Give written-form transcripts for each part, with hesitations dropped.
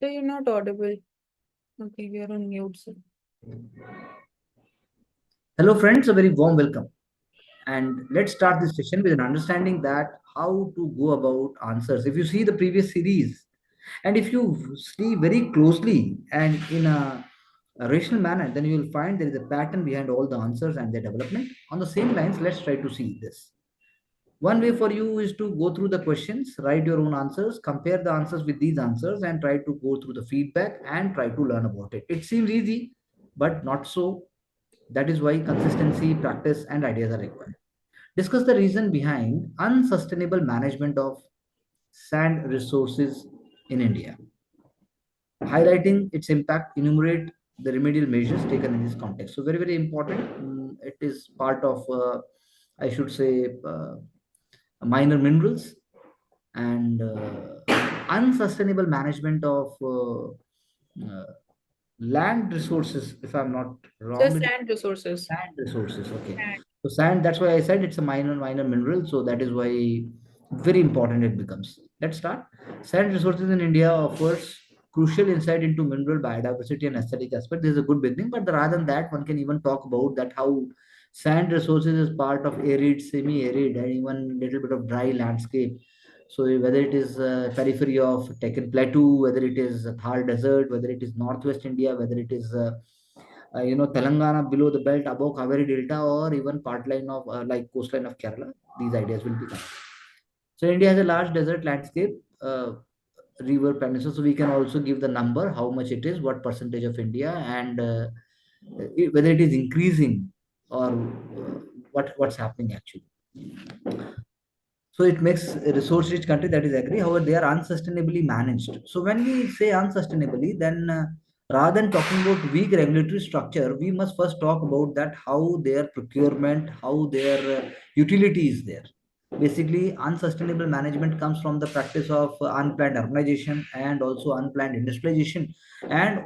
So you're not audible. Okay, we are on mute. So. Hello, friends, a very warm welcome. And let's start this session with an understanding that how to go about answers. If you see the previous series, and if you see very closely and in a rational manner, then you will find there is a pattern behind all the answers and their development. On the same lines, let's try to see this. One way for you is to go through the questions, write your own answers, compare the answers with these answers, and try to go through the feedback and try to learn about it. It seems easy, but not so. That is why consistency, practice, and ideas are required. Discuss the reason behind unsustainable management of sand resources in India. Highlighting its impact, enumerate the remedial measures taken in this context. So, very, very important. It is part of, I should say, minor minerals and unsustainable management of land resources, if I'm not wrong. Just sand resources. Sand resources, okay. Sand. So sand, that's why I said it's a minor mineral. So that is why very important it becomes. Let's start. Sand resources in India offers crucial insight into mineral biodiversity and aesthetic aspect. This is a good beginning, but rather than that, one can even talk about that how sand resources is part of arid, semi-arid, and even little bit of dry landscape. So whether it is periphery of Deccan Plateau, whether it is Thar Desert, whether it is Northwest India, whether it is Telangana below the belt, above Kaveri Delta, or even part line of like coastline of Kerala. These ideas will be covered. So India has a large desert landscape, river peninsula. So we can also give the number, how much it is, what percentage of India, and whether it is increasing or what's happening actually. So it makes a resource-rich country, that is agree. However, they are unsustainably managed. So when we say unsustainably, then rather than talking about weak regulatory structure, we must first talk about that how their procurement, how their utility is there. Basically, unsustainable management comes from the practice of unplanned urbanization and also unplanned industrialization. And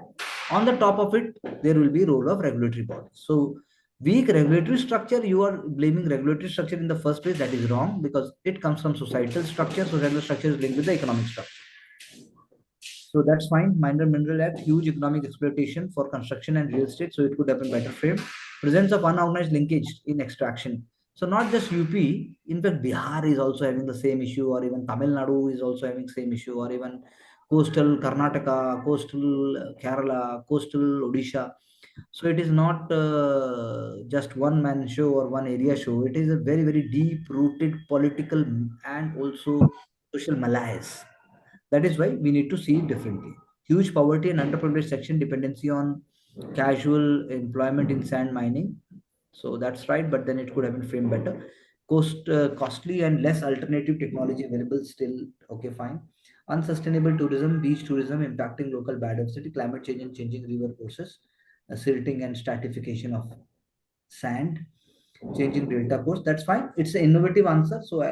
on the top of it, there will be role of regulatory bodies. So weak regulatory structure, you are blaming regulatory structure in the first place. That is wrong because it comes from societal structure. Societal structure is linked with the economic structure. So that's fine. Minor Mineral Act, huge economic exploitation for construction and real estate. So it could happen better frame. Presence of unorganized linkage in extraction. So not just UP, in fact, Bihar is also having the same issue, or even Tamil Nadu is also having same issue, or even coastal Karnataka, coastal Kerala, coastal Odisha. So it is not just one man show or one area show. It is a very, very deep rooted political and also social malaise. That is why we need to see it differently. Huge poverty and underprivileged section dependency on casual employment in sand mining. So that's right, but then it could have been framed better. Costly and less alternative technology available still, okay, fine. Unsustainable tourism, beach tourism impacting local biodiversity, climate change and changing river courses, silting and stratification of sand, changing delta course. That's fine. It's an innovative answer. So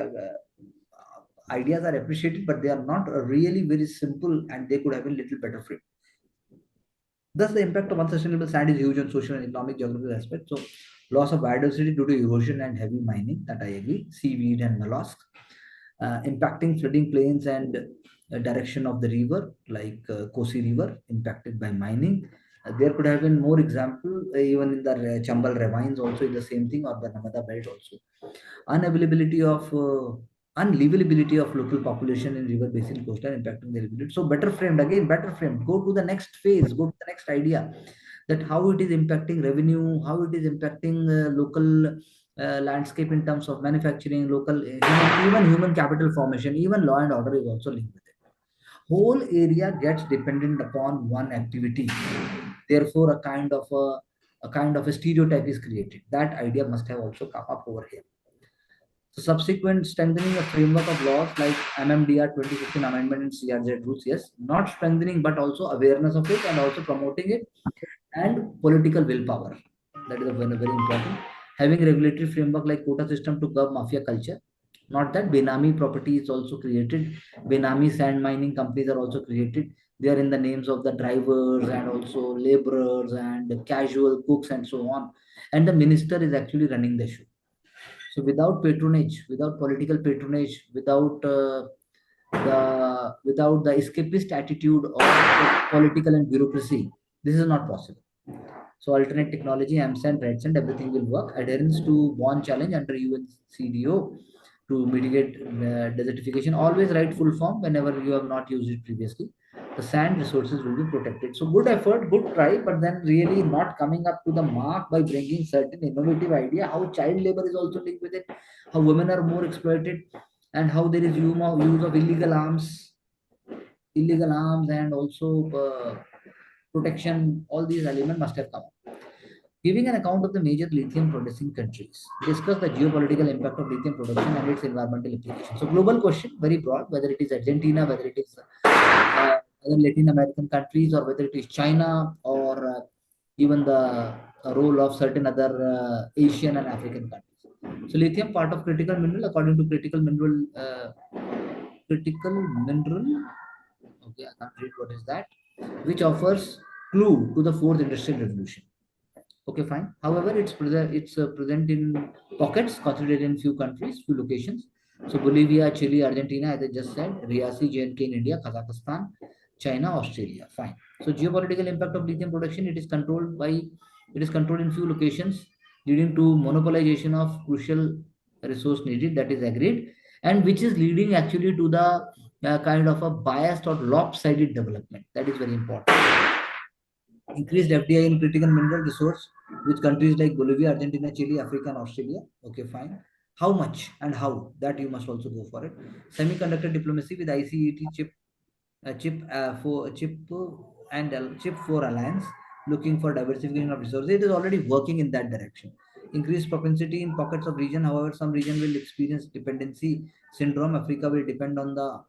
ideas are appreciated, but they are not really very simple, and they could have been little better framed. Thus, the impact of unsustainable sand is huge on social and economic geographical aspects. So, loss of biodiversity due to erosion and heavy mining, that I agree, seaweed and mollusks, impacting flooding plains and direction of the river, like Kosi River, impacted by mining. There could have been more example, even in the Chambal ravines, also in the same thing, or the Namada belt also. Unavailability of unlivability of local population in river basin coastal impacting the livability. So better framed, again better framed. Go to the next phase, go to the next idea, that how it is impacting revenue, how it is impacting local landscape in terms of manufacturing, local even human capital formation, even law and order is also linked with it. Whole area gets dependent upon one activity. Therefore, a kind of a stereotype is created. That idea must have also come up over here. So subsequent strengthening a framework of laws like MMDR 2015 amendment and CRZ rules, yes, not strengthening but also awareness of it and also promoting it, and political willpower. That is very, very important. Having regulatory framework like quota system to curb mafia culture. Not that Benami property is also created. Benami sand mining companies are also created. They are in the names of the drivers and also laborers and casual cooks and so on. And the minister is actually running the show. So without patronage, without political patronage, without without the escapist attitude of political and bureaucracy, this is not possible. So alternate technology, AMSAN, REDSAN, everything will work. Adherence to bond challenge under UNCDO to mitigate desertification. Always write full form whenever you have not used it previously. The sand resources will be protected. So good effort, good try, but then really not coming up to the mark by bringing certain innovative idea. How child labor is also linked with it. How women are more exploited, and how there is use of illegal arms, and also protection. All these elements must have come up. Giving an account of the major lithium producing countries, discuss the geopolitical impact of lithium production and its environmental implications. So, global question, very broad, whether it is Argentina, whether it is other Latin American countries, or whether it is China, or even the role of certain other Asian and African countries. So, lithium part of critical mineral, according to critical mineral. Okay, I can't read what is that, which offers clue to the fourth industrial revolution. Okay, fine. However, it's present in pockets, concentrated in few countries, few locations. So Bolivia, Chile, Argentina, as I just said, Riasi, JNK in India, Kazakhstan, China, Australia. Fine. So geopolitical impact of lithium production, it is controlled in few locations, leading to monopolization of crucial resource needed. That is agreed, and which is leading actually to the kind of a biased or lopsided development. That is very important. Increased FDI in critical mineral resource with countries like Bolivia, Argentina, Chile, Africa, and Australia. Okay, fine. How much and how? That you must also go for it. Semiconductor diplomacy with ICET chip for alliance, looking for diversification of resources. It is already working in that direction. Increased propensity in pockets of region. However, some region will experience dependency syndrome. Africa will depend on the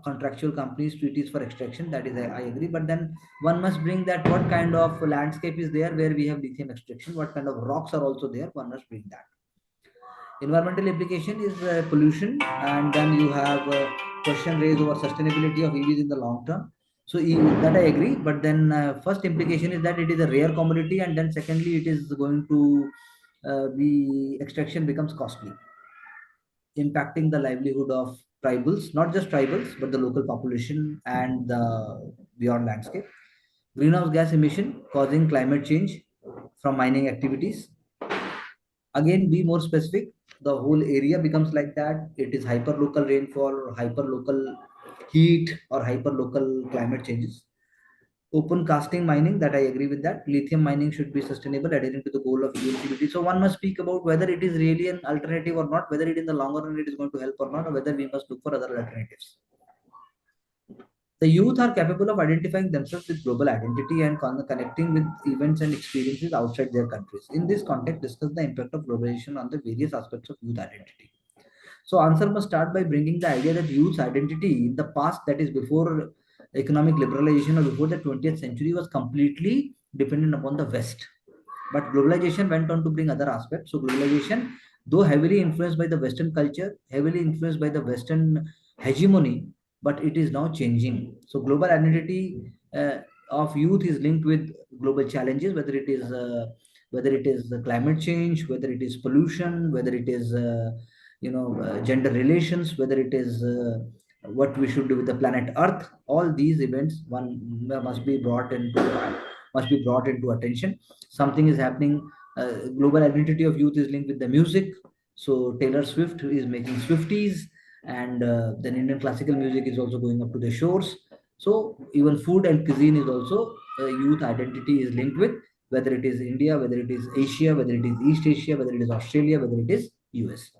contractual companies treaties for extraction. That is, I agree. But then one must bring that what kind of landscape is there where we have lithium extraction, what kind of rocks are also there. One must bring that. Environmental implication is pollution, and then you have question raised over sustainability of EVs in the long term. So that I agree, but then first implication is that it is a rare commodity, and then secondly, it is going to be extraction becomes costly, impacting the livelihood of tribals, not just tribals, but the local population and the beyond landscape. Greenhouse gas emission causing climate change from mining activities. Again, be more specific. The whole area becomes like that. It is hyper local rainfall, hyper local heat, or hyper local climate changes. Open casting mining, that I agree with that. Lithium mining should be sustainable, adhering to the goal of UNCDT. So one must speak about whether it is really an alternative or not, whether it in the longer run it is going to help or not, or whether we must look for other alternatives. The youth are capable of identifying themselves with global identity and connecting with events and experiences outside their countries. In this context, discuss the impact of globalization on the various aspects of youth identity. So answer must start by bringing the idea that youth's identity in the past, that is before economic liberalization or before the 20th century, was completely dependent upon the West. But globalization went on to bring other aspects. So globalization, though heavily influenced by the Western culture, heavily influenced by the Western hegemony, but it is now changing. So global identity of youth is linked with global challenges, whether it is the climate change, whether it is pollution, whether it is gender relations, whether it is what we should do with the planet Earth. All these events one must be brought into attention. Something is happening. Global identity of youth is linked with the music. So Taylor Swift is making Swifties, and then Indian classical music is also going up to the shores. So even food and cuisine is also youth identity is linked with, whether it is India, whether it is Asia, whether it is East Asia, whether it is Australia, whether it is US.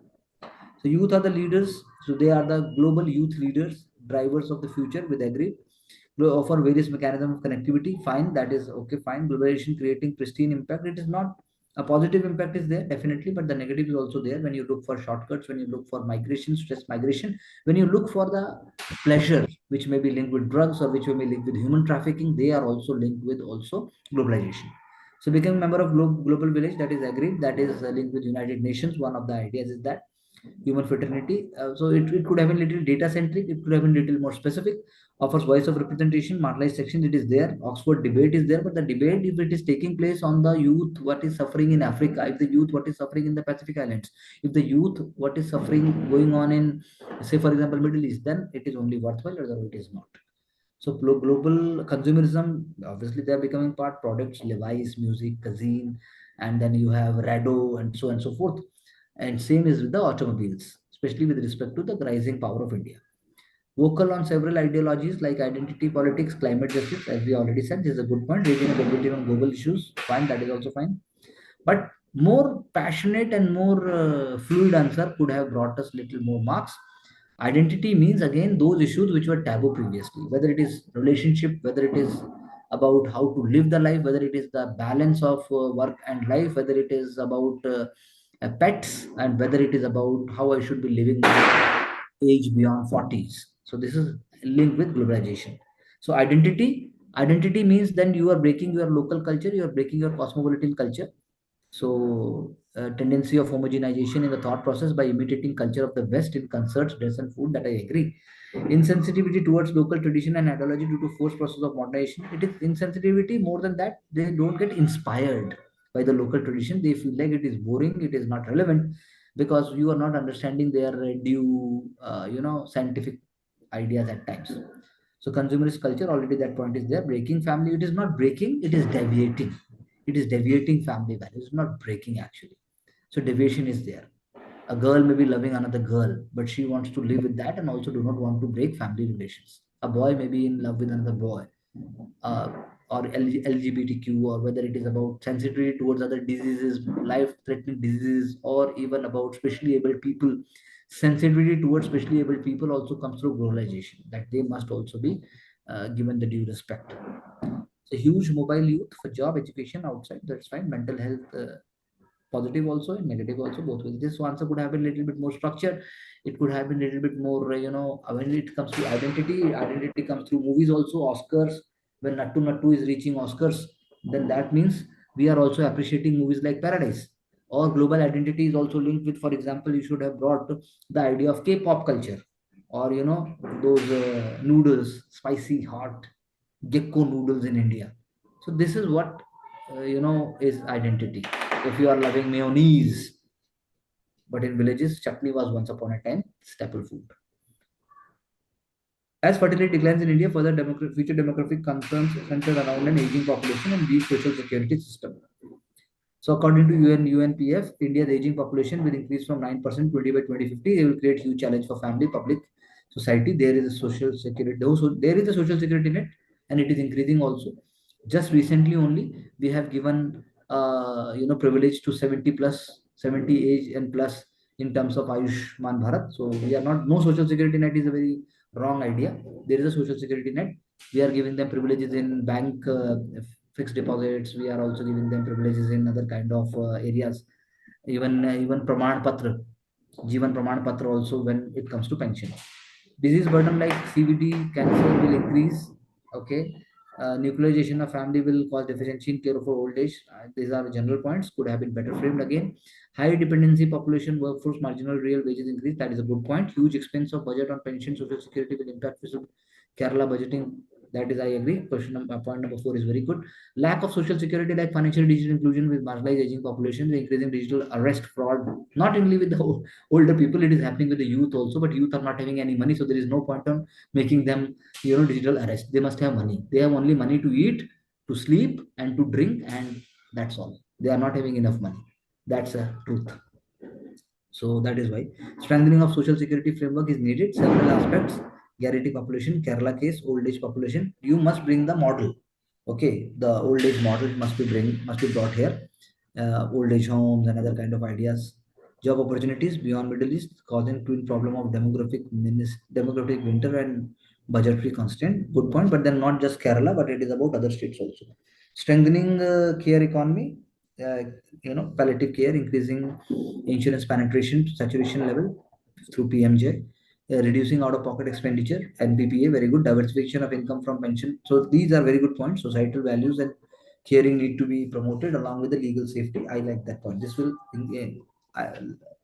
So youth are the leaders. So they are the global youth leaders, drivers of the future. With agree, offer various mechanisms of connectivity. Fine, that is okay. Fine, globalization creating pristine impact. It is not a positive impact is there definitely, but the negative is also there. When you look for shortcuts, when you look for migration, stress migration, when you look for the pleasure which may be linked with drugs or which may be linked with human trafficking, they are also linked with also globalization. So becoming member of global village, that is agreed. That is linked with United Nations. One of the ideas is that human fraternity. So it could have been little data centric. It could have been little more specific. offers voice of representation, marginalized section, it is there. Oxford debate is there, but the debate, if it is taking place on the youth, what is suffering in Africa, if the youth, what is suffering in the Pacific Islands, if the youth, what is suffering going on in, say, for example, Middle East, then it is only worthwhile, otherwise it is not. So global consumerism, obviously they are becoming part products, Levi's, music, cuisine, and then you have Rado and so forth. And same is with the automobiles, especially with respect to the rising power of India. Vocal on several ideologies like identity politics, climate justice, as we already said, this is a good point. Raising a debate on global issues, fine, that is also fine. But more passionate and more fluid answer could have brought us little more marks. Identity means again those issues which were taboo previously, whether it is relationship, whether it is about how to live the life, whether it is the balance of work and life, whether it is about pets, and whether it is about how I should be living my age beyond 40s. So this is linked with globalization. So identity means then you are breaking your local culture, you are breaking your cosmopolitan culture. So, tendency of homogenization in the thought process by imitating culture of the West in concerts, dress, and food. That I agree. Insensitivity towards local tradition and ideology due to forced process of modernization. It is insensitivity. More than that, they don't get inspired by the local tradition. They feel like it is boring. It is not relevant because you are not understanding their due, scientific ideas at times. So consumerist culture, already that point is there. Breaking family, it is not breaking, it is deviating. It is deviating family values, it's not breaking actually. So deviation is there. A girl may be loving another girl, but she wants to live with that and also do not want to break family relations. A boy may be in love with another boy, uh, or LGBTQ, or whether it is about sensitivity towards other diseases, life-threatening diseases, or even about specially able people. Sensitivity towards specially able people also comes through globalization, that they must also be given the due respect. So huge mobile youth for job, education outside, that's fine. Mental health, positive also and negative also, both ways. This answer could have been a little bit more structured. It could have been a little bit more, when it comes to identity comes through movies also, Oscars. When Nattu Nattu is reaching Oscars, then that means we are also appreciating movies like Paradise. Or global identity is also linked with, for example, you should have brought the idea of K-pop culture, or those noodles, spicy, hot gecko noodles in India. So this is what is identity. If you are loving mayonnaise, but in villages, chutney was once upon a time staple food. As fertility declines in India, further future demographic concerns center around an aging population and weak social security system. So according to UNPF, India's aging population will increase from 9% 20 by 2050. It will create huge challenge for family, public, society. There is a social security. Also, there is a social security net, and it is increasing also. Just recently only, we have given privilege to 70 plus, 70 age and plus in terms of Ayushman Bharat. So we are not, no social security net is a very wrong idea. There is a social security net. We are giving them privileges in bank fixed deposits. We are also giving them privileges in other kind of areas. Even Praman Patra, Jivan Praman Patra also when it comes to pension. Disease burden like CVD, cancer will increase. Okay. Nuclearization of family will cause deficiency in care for old age. These are general points, could have been better framed again. High dependency population, workforce, marginal real wages increase. That is a good point. Huge expense of budget on pension, social security will impact Kerala budgeting. That is, I agree. Point number 4 is very good. Lack of social security, like financial digital inclusion with marginalized aging population, the increasing digital arrest fraud, not only with the older people, it is happening with the youth also. But youth are not having any money, so there is no point on making them, digital arrest. They must have money. They have only money to eat, to sleep, and to drink, and that's all. They are not having enough money. That's a truth. So that is why strengthening of social security framework is needed. Several aspects: guarantee population, Kerala case, old age population. You must bring the model. Okay, the old age model must be brought here. Old age homes and other kind of ideas. Job opportunities beyond Middle East, causing twin problem of demographic winter and budgetary constraint. Good point, but then not just Kerala, but it is about other states also. Strengthening care economy, uh, palliative care, increasing insurance penetration to saturation level through PMJ, reducing out-of-pocket expenditure, NPPA, very good, diversification of income from pension. So these are very good points. Societal values and caring need to be promoted along with the legal safety. I like that point. This will,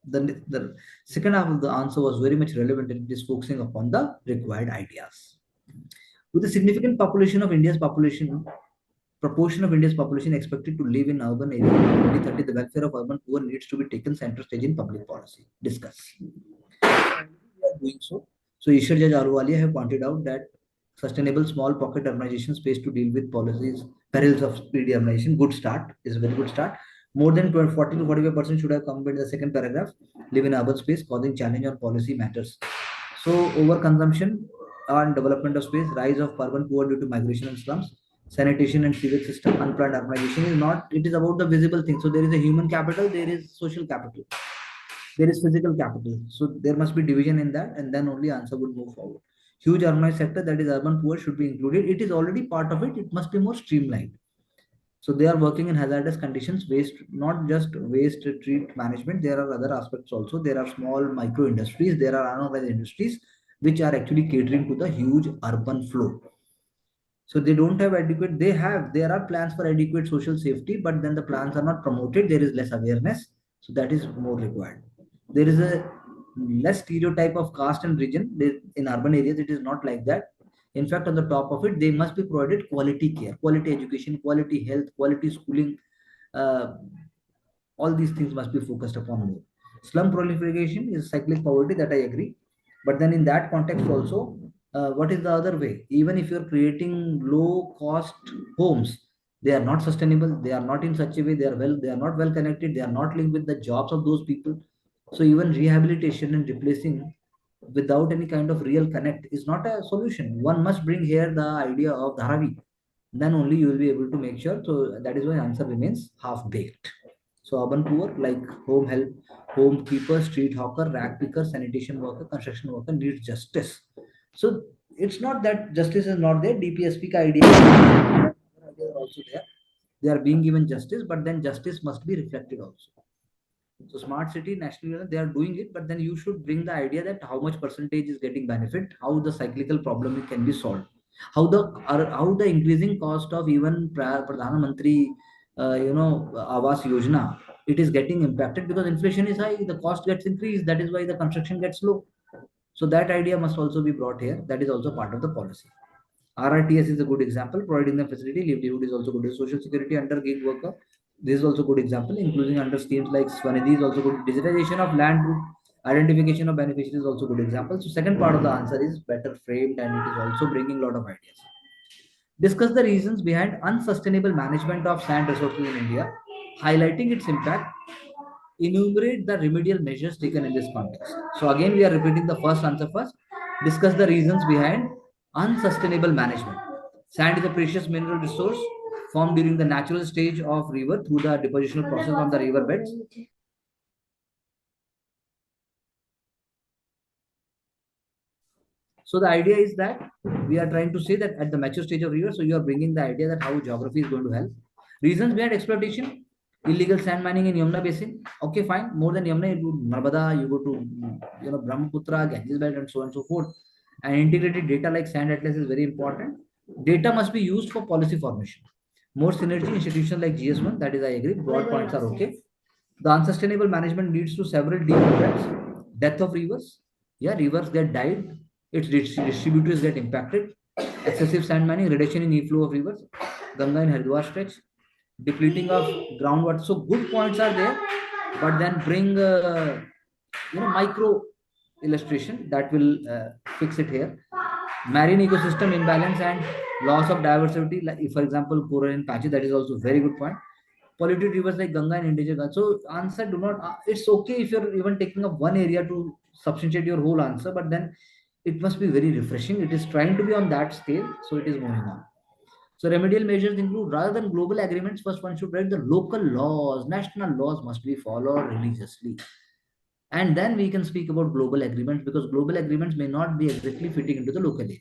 the second half of the answer was very much relevant and it is focusing upon the required ideas. With a significant population of India's population, proportion of India's population expected to live in urban areas by 2030, the welfare of urban poor needs to be taken center stage in public policy. Discuss. We are doing so. So, Ishwar Jaj Ahluwalia have pointed out that sustainable small pocket urbanization space to deal with policies, perils of speedy urbanization. Good start is a very good start. More than 40 to 45% should have come in the second paragraph. Live in urban space, causing challenge on policy matters. So, overconsumption and development of space, rise of urban poor due to migration and slums, sanitation and sewage system, unplanned urbanization is not, it is about the visible thing. So, there is a human capital, there is social capital, there is physical capital. So, there must be division in that, and then only answer would move forward. Huge urbanized sector, that is urban poor, should be included. It is already part of it, it must be more streamlined. So they are working in hazardous conditions, waste, not just waste treat management. There are other aspects also. There are small micro industries, there are unorganized industries which are actually catering to the huge urban flow. So they don't have adequate, there are plans for adequate social safety, but then the plans are not promoted. There is less awareness. So that is more required. There is a less stereotype of caste and region. In urban areas, it is not like that. In fact, on the top of it, they must be provided quality care, quality education, quality health, quality schooling. Uh, all these things must be focused upon more. Slum proliferation is cyclic poverty, that I agree. But then in that context also, what is the other way? Even if you're creating low cost homes, they are not sustainable. They are not in such a way. They are not well connected. They are not linked with the jobs of those people. So even rehabilitation and replacing without any kind of real connect is not a solution. One must bring here the idea of Dharavi. Then only you will be able to make sure. So that is why answer remains half baked. So urban poor like home help, home keeper, street hawker, rag picker, sanitation worker, construction worker needs justice. So it's not that justice is not there. DPSP ka idea are also there. They are being given justice, but then justice must be reflected also. So smart city, national level, they are doing it, but then you should bring the idea that how much percentage is getting benefit, how the cyclical problem can be solved, how the increasing cost of even Pradhan Mantri, Awas Yojana, it is getting impacted because inflation is high, the cost gets increased. That is why the construction gets low. So that idea must also be brought here. That is also part of the policy. RRTS is a good example, providing the facility. Livelihood is also good. Social security under gig worker. This is also good example, including under schemes like Swanidhi is also good. Digitization of land root, identification of beneficiaries is also good example. So second part of the answer is better framed and it is also bringing a lot of ideas. Discuss the reasons behind unsustainable management of sand resources in India, highlighting its impact. Enumerate the remedial measures taken in this context. So again, we are repeating the first answer first. Discuss the reasons behind unsustainable management. Sand is a precious mineral resource formed during the natural stage of river through the depositional process on the river beds. So the idea is that we are trying to say that at the mature stage of river, so you are bringing the idea that how geography is going to help. Reasons behind exploitation, illegal sand mining in Yamuna Basin. Okay, fine. More than Yamuna, you go to Narmada, you go to Brahmaputra, Ganges Belt, and so on and so forth. And integrated data like sand atlas is very important. Data must be used for policy formation. More synergy institutions like GS-1, that is I agree. Broad points are okay. The unsustainable management leads to several deep effects. Death of rivers. Yeah, rivers get died. Its distributors get impacted. Excessive sand mining, reduction in e-flow of rivers. Ganga and Haridwar stretch. Depleting of groundwater. So good points are there, but then bring micro illustration that will fix it here. Marine ecosystem imbalance and loss of diversity, like if, for example, coralline patches, that is also very good point. Polluted rivers like Ganga and Indian Ganga. So answer do not. It's okay if you're even taking up one area to substantiate your whole answer, but then it must be very refreshing. It is trying to be on that scale, so it is moving on. So remedial measures include rather than global agreements, first one should write the local laws, national laws must be followed religiously. And then we can speak about global agreements because global agreements may not be exactly fitting into the local area.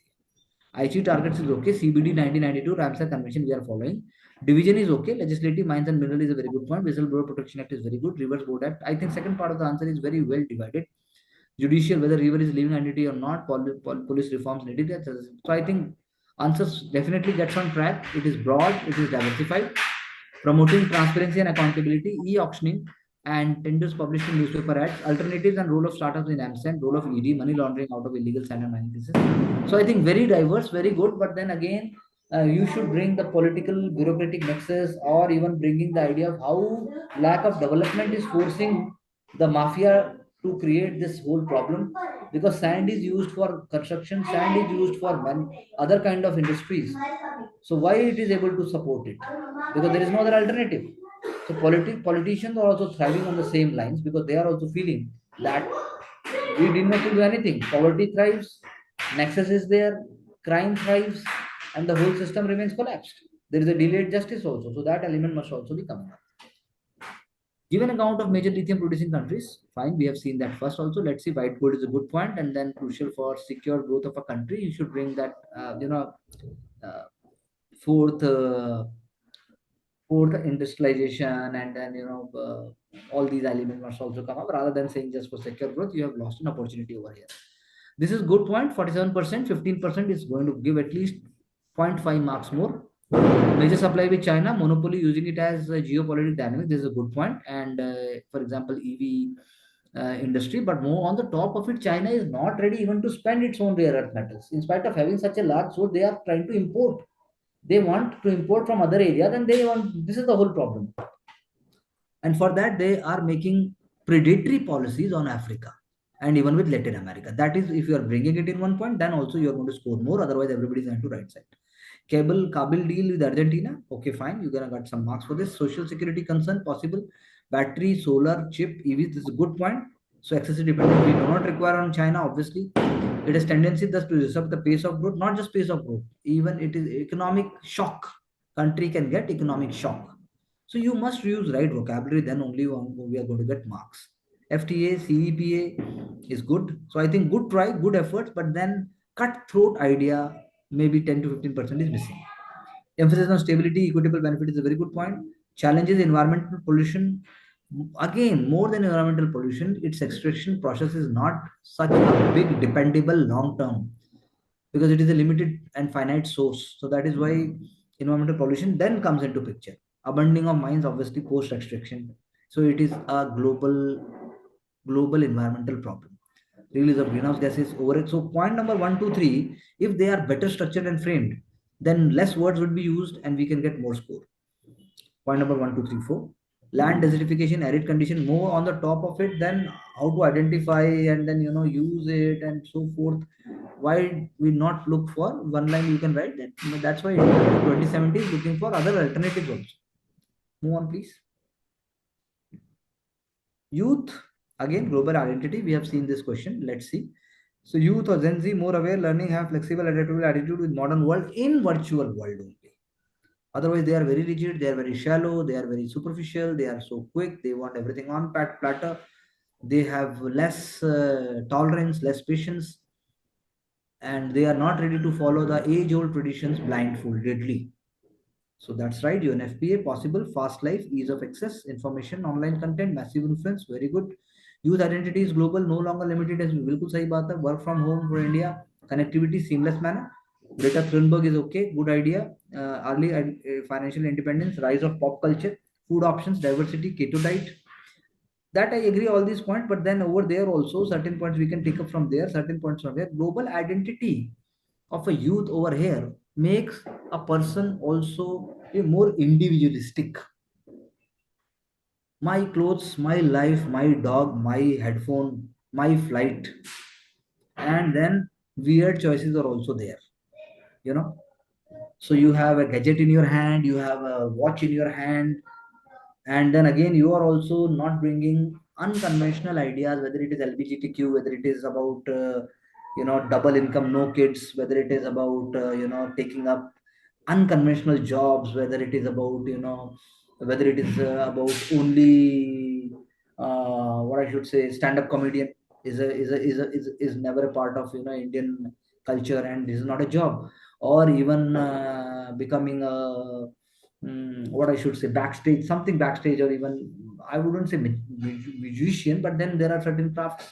IG targets is okay. CBD 1992 Ramsar Convention we are following. Division is okay. Legislative Mines and Mineral is a very good point. Whistleblower Protection Act is very good. Rivers Board Act. I think second part of the answer is very well divided. Judicial, whether river is living entity or not, police reforms needed. So I think answers definitely gets on track. It is broad. It is diversified. Promoting transparency and accountability. E-auctioning. and tenders published in newspaper ads, alternatives and role of startups in AMSAN, role of ED, money laundering out of illegal sand and mining cases. So I think very diverse, very good. But then again, you should bring the political bureaucratic nexus, or even bringing the idea of how lack of development is forcing the mafia to create this whole problem, because sand is used for construction, sand is used for other kind of industries. So why it is able to support it? Because there is no other alternative. So politicians are also thriving on the same lines, because they are also feeling that we did not do anything. Poverty thrives, nexus is there, crime thrives, and the whole system remains collapsed. There is a delayed justice also, so that element must also be coming up. Given account of major lithium producing countries, fine, we have seen that first also. Let's see, white gold is a good point, and then crucial for secure growth of a country. You should bring that, uh, fourth, fourth industrialization, and then all these elements must also come up. Rather than saying just for secure growth, you have lost an opportunity over here. This is good point. 47%, 15% is going to give at least 0.5 marks more. Major supply with China, monopoly using it as a geopolitical dynamic. This is a good point. And for example, EV industry, but more on the top of it, China is not ready even to spend its own rare earth metals. In spite of having such a large source, they are trying to import. They want to import from other areas, and they want, this is the whole problem. And for that, they are making predatory policies on Africa and even with Latin America. That is, if you are bringing it in one point, then also you are going to score more. Otherwise, everybody is going to right side. Kabul deal with Argentina. Okay, fine. You're gonna get some marks for this. Social security concern possible. Battery, solar, chip, EVs. This is a good point. So excessive dependence we do not require on China. Obviously, it has tendency thus to disrupt the pace of growth. Not just pace of growth. Even it is economic shock. Country can get economic shock. So you must use right vocabulary. Then only we are going to get marks. FTA, CEPA is good. So I think good try, good efforts, but then cutthroat idea, maybe 10 to 15% is missing. Emphasis on stability, equitable benefit is a very good point. Challenges, environmental pollution. Again, more than environmental pollution, its extraction process is not such a big, dependable long term, because it is a limited and finite source. So that is why environmental pollution then comes into picture. Abandoning of mines, obviously post extraction. So it is a global environmental problem. Release of greenhouse gases over it. So point number one, two, three, if they are better structured and framed, then less words would be used and we can get more score. Point number one, two, three, four. Land desertification, arid condition, more on the top of it, then how to identify and then use it and so forth. Why we not look for one line you can write that? That's why 2070 is looking for other alternatives also. Move on, please. Youth, again, global identity. We have seen this question. Let's see. So youth or Gen Z more aware, learning, have flexible, adaptable attitude with modern world in virtual world only. Otherwise, they are very rigid, they are very shallow, they are very superficial, they are so quick, they want everything on platter. They have less tolerance, less patience, and they are not ready to follow the age-old traditions blindfoldedly. So that's right, UNFPA, possible, fast life, ease of access, information, online content, massive influence, very good. Youth identity is global, no longer limited as बिल्कुल सही बात है. Work from home for India, connectivity, seamless manner. Greta Thunberg is okay, good idea. Early financial independence, rise of pop culture, food options, diversity, keto diet. That I agree all these points, but then over there also certain points we can take up from there, certain points from there. Global identity of a youth over here makes a person also a more individualistic. My clothes, my life, my dog, my headphone, my flight, and then weird choices are also there. You know, so you have a gadget in your hand, you have a watch in your hand, and then again you are also not bringing unconventional ideas, whether it is LGBTQ, whether it is about double income, no kids, whether it is about taking up unconventional jobs, whether it is about whether it is about only what I should say, stand up comedian is never a part of Indian culture, and this is not a job. Or even becoming a what I should say, backstage, something backstage, or even I wouldn't say musician, but then there are certain crafts.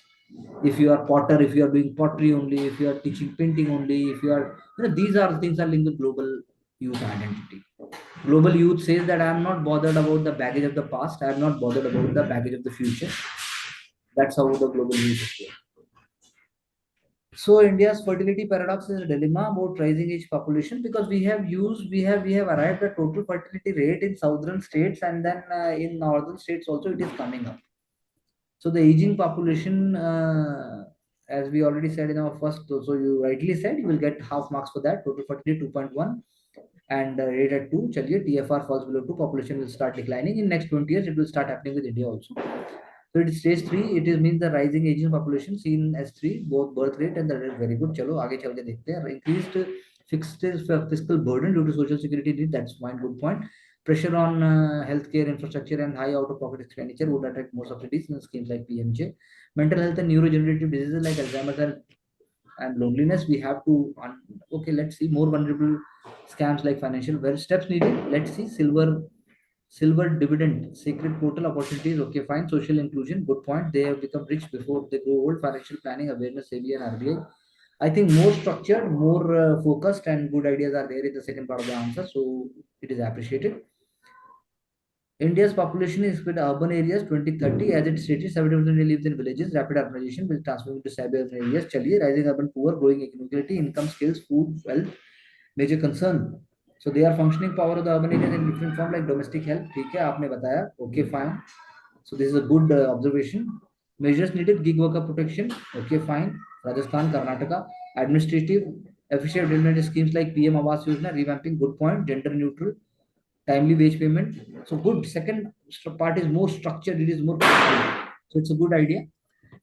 If you are potter, if you are doing pottery only, if you are teaching painting only, if you are, these are things are linked with global youth identity. Global youth says that I am not bothered about the baggage of the past, I am not bothered about the baggage of the future. That's how the global youth is going. So India's fertility paradox is a dilemma about rising age population, because we have arrived at total fertility rate in southern states, and then in northern states also it is coming up. So the aging population, as we already said in our first, so you rightly said you will get half marks for that. Total fertility 2.1 and rate at 2. Chaliye, TFR falls below 2, population will start declining. In next 20 years, it will start happening with India also. So it is stage 3. It is means the rising aging population seen as 3, both birth rate and the rate very good. चलो आगे चल के देखते हैं. Increased fixed fiscal burden due to social security need. That's one good point. Pressure on healthcare infrastructure and high out-of-pocket expenditure would attract more subsidies in schemes like PMJ. Mental health and neurodegenerative diseases like Alzheimer's and loneliness. We have to okay. Let's see more vulnerable scams like financial. Well, steps needed. Let's see silver dividend, sacred portal opportunities. Okay, fine. Social inclusion, good point. They have become rich before they grow old. Financial planning, awareness, ABA and RBI. I think more structured, more focused, and good ideas are there in the second part of the answer. So it is appreciated. India's population is split urban areas 2030. As it stated, 70% lives in villages. Rapid urbanization will transform into suburban areas. Chaliye, rising urban poor, growing inequality, income, skills, food, wealth, major concern. So they are functioning power of the urban areas in different form like domestic help. ठीक है आपने बताया. Okay, fine. So this is a good observation. Measures needed: gig worker protection. Okay, fine. Rajasthan, Karnataka. Administrative efficient development schemes like PM Awas Yojana, revamping. Good point. Gender neutral. Timely wage payment. So good. Second part is more structured. It is more structured. So it's a good idea.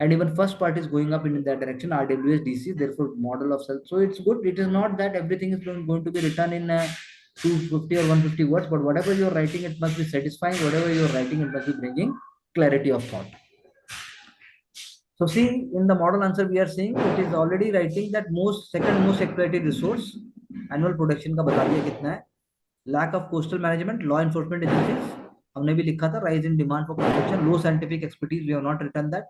And even first part is going up in that direction. RWS, DC, therefore model of self. So it's good. It is not that everything is going to be written in 250 or 150 words, but whatever you're writing, it must be satisfying. Whatever you're writing, it must be bringing clarity of thought. So see, in the model answer we are seeing it is already writing that second most exploited resource, annual production का बता दिया कितना है. Lack of coastal management, law enforcement agencies. हमने भी लिखा था rise in demand for construction, low scientific expertise. We have not written that.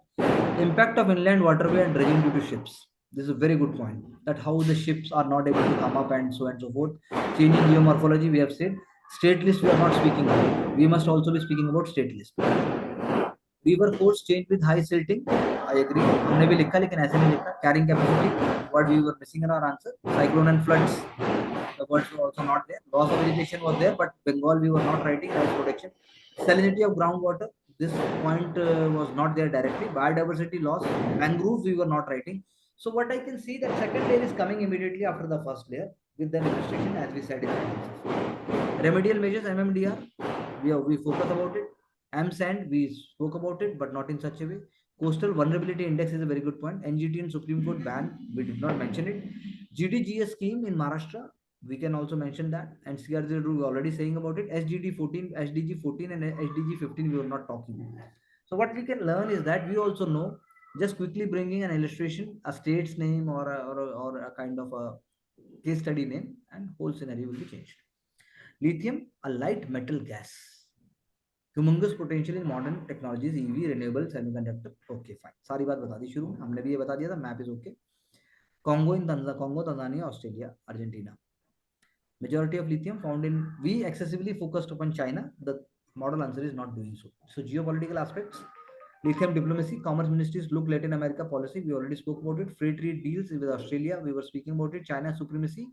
Impact of inland waterway and dredging due to ships. This is a very good point. That how the ships are not able to come up and so forth. Changing geomorphology, we have said. State list we are not speaking about. We must also be speaking about state list. River force change with high silting. I agree. हमने भी लिखा लेकिन ऐसे नहीं लिखा. Carrying capacity. What we were missing in our answer. Cyclone and floods. The words were also not there. Loss of vegetation was there, but Bengal we were not writing. Rice production. Salinity of groundwater. This point was not there directly. Biodiversity loss. Mangroves we were not writing. So what I can see that second layer is coming immediately after the first layer with the illustration as we said in the analysis. Remedial measures, MMDR. We focus about it. AMSAND, we spoke about it, but not in such a way. Coastal Vulnerability Index is a very good point. NGT and Supreme Court ban, we did not mention it. GDGS scheme in Maharashtra, we can also mention that. And CRZ, we were already saying about it. SDG 14, SDG 14 and SDG 15, we were not talking. So what we can learn is that we also know, just quickly bringing an illustration, a state's name or a kind of a case study name, and whole scenario will be changed. Lithium, a light metal gas. Humongous potential in modern technologies, EV, renewable, semiconductor. Okay, fine. सारी बात बता दी शुरू में. हमने भी ये बता दिया था. Map is okay. Congo in Congo, Tanzania, Australia, Argentina. Majority of lithium found in. We excessively focused upon China. The model answer is not doing so. So geopolitical aspects. Lithium diplomacy. Commerce ministries look Latin America policy. We already spoke about it. Free trade deals with Australia. We were speaking about it. China supremacy.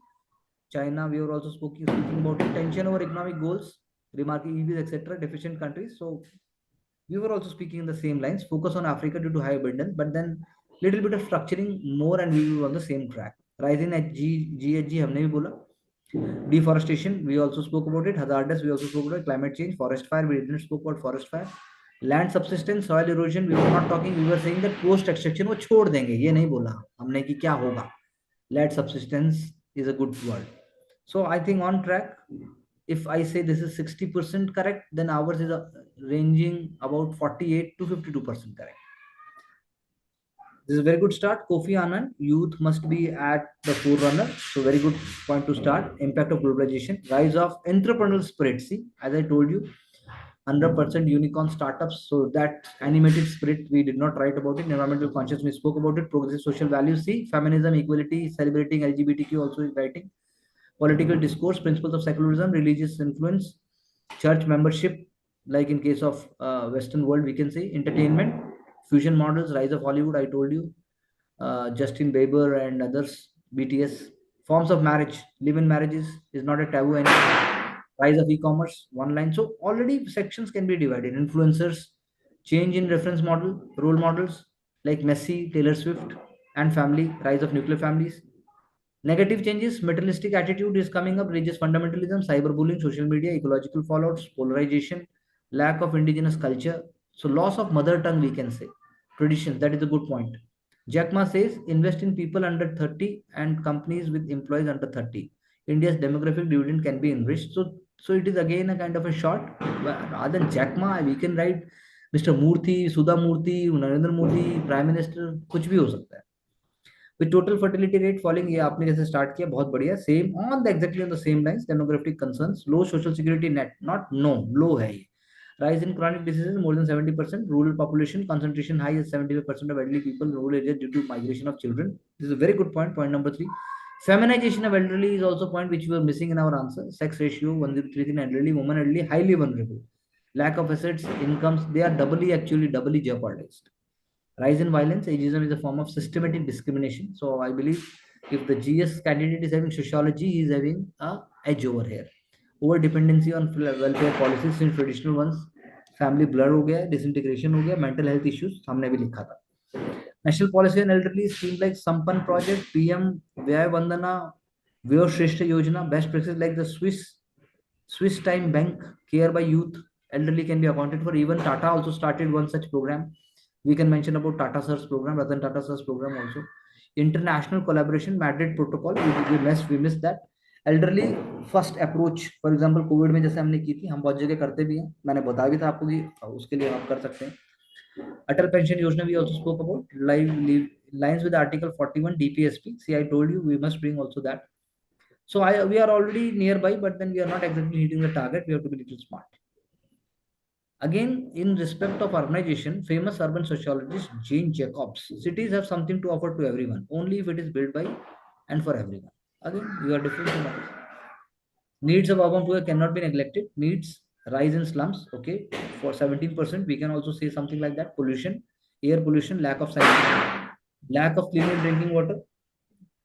China. We were also speaking about it. Tension over economic goals. Remarking EVs, etc., deficient countries. So we were also speaking in the same lines. Focus on Africa due to high abundance, but then little bit of structuring more, and we were on the same track. Rising at GHG, हमने भी बोला. Deforestation, we also spoke about it. Hazardous, we also spoke about it. Climate change, forest fire, we didn't spoke about forest fire. Land subsistence, soil erosion, we were not talking. We were saying that post extraction वो छोड़ देंगे. ये नहीं बोला हमने कि क्या होगा. Land subsistence is a good word. So I think on track. If I say this is 60% correct, then ours is ranging about 48 to 52% correct. This is a very good start. Kofi Annan, youth must be at the forerunner. So very good point to start. Impact of globalization, rise of entrepreneurial spirit. See, as I told you, 100% unicorn startups. So that animated spirit, we did not write about it. Environmental conscious, we spoke about it. Progressive social values. See, feminism, equality, celebrating LGBTQ also is writing. Political discourse, principles of secularism, religious influence, church membership, like in case of Western world, we can say entertainment, fusion models, rise of Hollywood. I told you, Justin Bieber and others, BTS, forms of marriage, live-in marriages is not a taboo anymore. Rise of e-commerce, one line. So already sections can be divided. Influencers, change in reference model, role models like Messi, Taylor Swift, and family, rise of nuclear families. Negative changes, materialistic attitude is coming up, religious fundamentalism, cyberbullying, social media, ecological fallouts, polarization, lack of indigenous culture. So loss of mother tongue, we can say. Traditions, that is a good point. Jack Ma says, invest in people under 30 and companies with employees under 30. India's demographic dividend can be enriched. So it is again a kind of a short. Rather than Jack Ma, we can write Mr. Murthy, Sudha Murthy, Narendra Modi, Prime Minister, कुछ भी हो सकता है. With total fertility rate falling, ये आपने जैसे start किया बहुत बढ़िया. Same on the exactly on the same lines. Demographic concerns, low social security net, not no, low है ये. Rise in chronic diseases more than 70%. Rural population concentration high as 75% of elderly people in rural areas due to migration of children. This is a very good point. Point number three. Feminization of elderly is also a point which we were missing in our answer. Sex ratio 1:3 in elderly, women elderly, highly vulnerable. Lack of assets, incomes, they are doubly jeopardized. Rise in violence, ageism is a form of systematic discrimination. So I believe if the GS candidate is having sociology, he is having a edge over here. Over dependency on welfare policies since traditional ones, family blur हो गया, disintegration हो गया, mental health issues हमने भी लिखा था. National policy on elderly schemes like Sampan project, PM Vyay Vandana, Vyo Shrestha Yojana, best practices like the Swiss Time Bank, Care by Youth, elderly can be accounted for. Even Tata also started one such program. We can mention about Tata Sir's program, Ratan Tata Sir's program also. International collaboration, Madrid Protocol, we missed that. Elderly first approach, for example, Covid में जैसे हमने की थी, हम बहुत जगह करते भी हैं. मैंने बताया भी था आपको कि उसके लिए आप कर सकते हैं. Atal Pension Yojana we also spoke about. Lines with Article 41 DPSP. See, I told you we must bring also that. So we are already nearby, but then we are not exactly hitting the target. We have to be a little smart. Again, in respect of urbanization, famous urban sociologist Jane Jacobs, cities have something to offer to everyone, only if it is built by and for everyone. Again, you are different from others. Needs of urban poor cannot be neglected. Needs rise in slums. Okay, for 17%, we can also say something like that. Pollution, air pollution, lack of sanitation, lack of clean drinking water.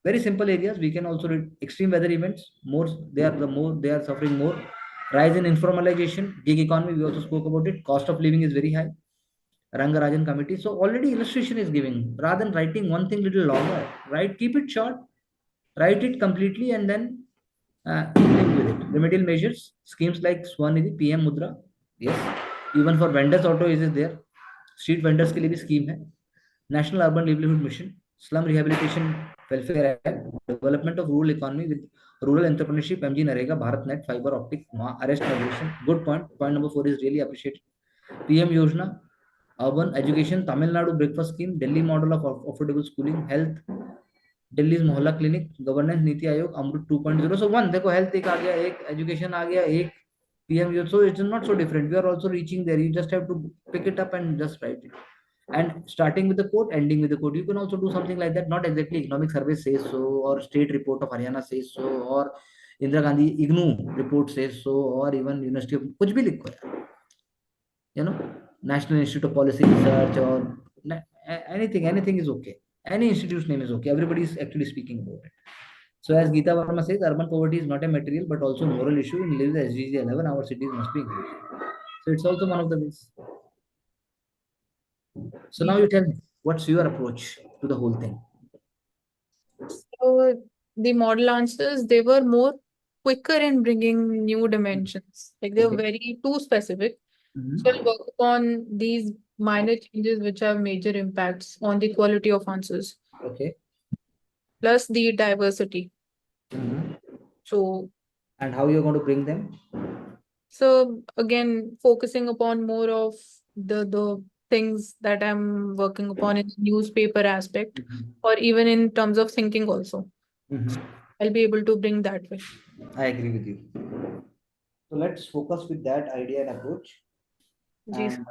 Very simple areas. We can also read extreme weather events. More they are suffering more. Rise in informalization, gig economy. We also spoke about it. Cost of living is very high. Rangarajan committee. So already illustration is giving. Rather than writing one thing little longer, right? Keep it short. Write it completely and then link with it. Remedial measures, schemes like Swanidhi, PM Mudra. Yes. Even for vendors auto is there. Street vendors के लिए भी scheme है. National Urban Livelihood Mission, Slum Rehabilitation Welfare Act, Development of Rural Economy with Rural Entrepreneurship, MG Narega, BharatNet, Fiber Optic, Arrest Migration. Good point. Point number 4 is really appreciated. PM Yojana, Urban Education, Tamil Nadu Breakfast Scheme, Delhi Model of Affordable Schooling, Health, Delhi's मोहल्ला clinic, governance NITI Aayog, अमृत 2.0. So one देखो health एक आ गया, एक education आ गया, एक PM. So it's not so different. We are also reaching there. You just have to pick it up and just write it. And starting with the quote, ending with the quote. You can also do something like that. Not exactly economic survey says so, or state report of Haryana says so, or Indira Gandhi IGNOU report says so, or even University of कुछ भी लिखो यार. You know, National Institute of Policy Research or anything is okay. Any institute's name is okay. Everybody is actually speaking about it. So as Geeta Verma says, urban poverty is not a material but also a moral issue. In live the SDG 11, our cities must be included. So it's also one of the ways. So now you tell me, what's your approach to the whole thing? So the model answers, they were more quicker in bringing new dimensions. Like they were Okay. very too specific. So Mhm. I'll work upon these minor changes which have major impacts on the quality of answers, Okay. plus the diversity. Mhm. So, And how you're going to bring them? so again, focusing upon more of the things that I'm working upon in the newspaper aspect, Mhm. or even in terms of thinking also. Mhm. I'll be able to bring that way. I agree with you. So let's focus with that idea and approach. Ji. And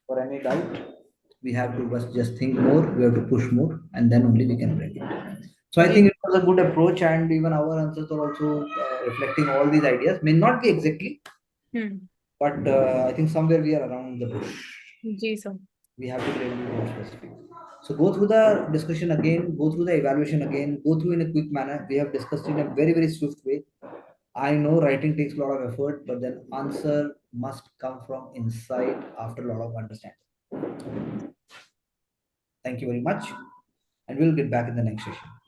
for any doubt, we have to just think more, we have to push more, and then only we can bring it. So I जी. think it was a good approach, and even our answers are also reflecting all these ideas. May not be exactly, hmm. but I think somewhere we are around the bush. जी sir. We have to be a little more specific. So go through the discussion again, go through the evaluation again, go through in a quick manner. We have discussed in a very, very swift way. I know writing takes a lot of effort, but then answer must come from inside after a lot of understanding. Thank you very much, and we'll get back in the next session.